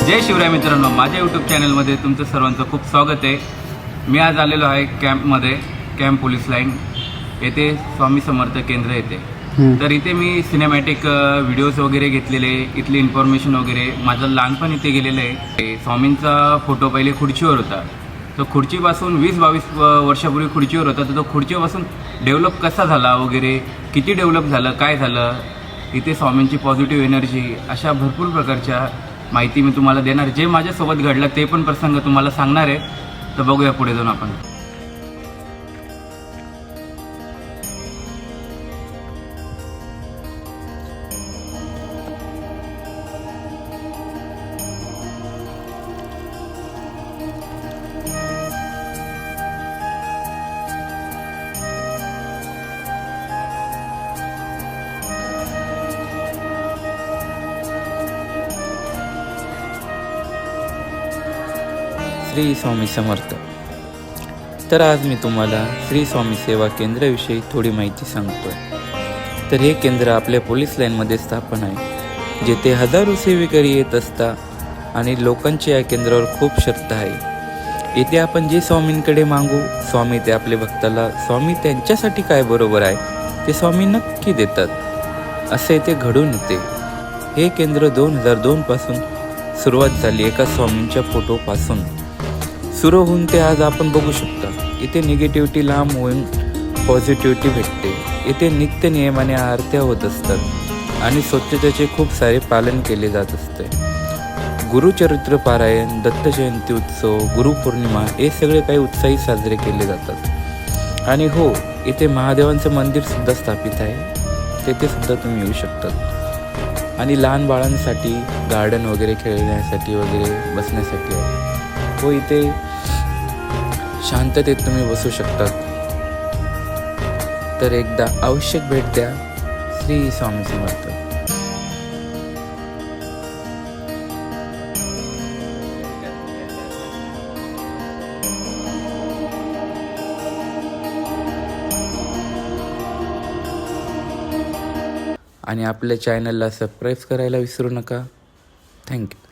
जय शिवराय मित्रांनो, माझ्या यूट्यूब चॅनलमध्ये तुमचं सर्वांचं खूप स्वागत आहे। मी आज आलेलो आहे कॅम्पमध्ये, कॅम्प पोलीस लाईन येथे स्वामी समर्थ केंद्र येते। तर इथे मी सिनेमॅटिक व्हिडिओज वगैरे घेतलेले, इथली इन्फॉर्मेशन वगैरे, माझं लहानपण इथे गेलेलं आहे। स्वामींचा फोटो पहिले खुर्चीवर होता, तो खुर्चीपासून 20-22 वर्षापूर्वी खुर्चीवर होता, तर तो खुर्चीपासून डेव्हलप कसा झाला वगैरे, किती डेव्हलप झालं, काय झालं, इथे स्वामींची पॉझिटिव्ह एनर्जी, अशा भरपूर प्रकारच्या माहिती मी तुम्हाला देणार। जे माझ्यासोबत घडलं ते पण प्रसंग तुम्हाला सांगणार आहे, तर बघूया पुढे जाऊन आपण। श्री स्वामी समर्थ। तर आज मी तुम्हाला श्री स्वामी सेवा केंद्राविषयी थोडी माहिती सांगतोय। तर हे केंद्र आपल्या पोलीस लाईनमध्ये स्थापन आहे, जेथे हजारो सेवेकरी येत असतात आणि लोकांची या केंद्रावर खूप श्रद्धा आहे। येथे आपण जे स्वामींकडे मागू, स्वामी ते आपल्या भक्ताला स्वामी त्यांच्यासाठी काय बरोबर आहे ते स्वामी नक्की देतात, असे ते घडून येते। हे केंद्र 2002 पासून सुरुवात झाली। एका स्वामींच्या फोटोपासून सुरू होऊन ते आज आपण बघू शकता। इथे निगेटिव्हिटी लांब होऊन पॉझिटिव्हिटी भेटते। इथे नित्य नियमाने आरत्या होत असतात आणि स्वच्छतेचे खूप सारे पालन केले जात असते। गुरुचरित्र पारायण, दत्त जयंती उत्सव, गुरुपौर्णिमा हे सगळे काही उत्साही साजरे केले जातात। आणि हो, इथे महादेवांचं मंदिर सुद्धा स्थापित आहे, तेथे सुद्धा तुम्ही येऊ शकतात। आणि लहान बाळांसाठी गार्डन वगैरे, खेळण्यासाठी वगैरे, बसण्यासाठी आहे। हो, इथे शांततेत तुम्ही बसू शकतात। तर एकदा आवश्यक भेट द्या। श्री स्वामी समर्थ। आणि आपल्या चॅनलला सबस्क्राईब करायला विसरू नका। थँक्यू।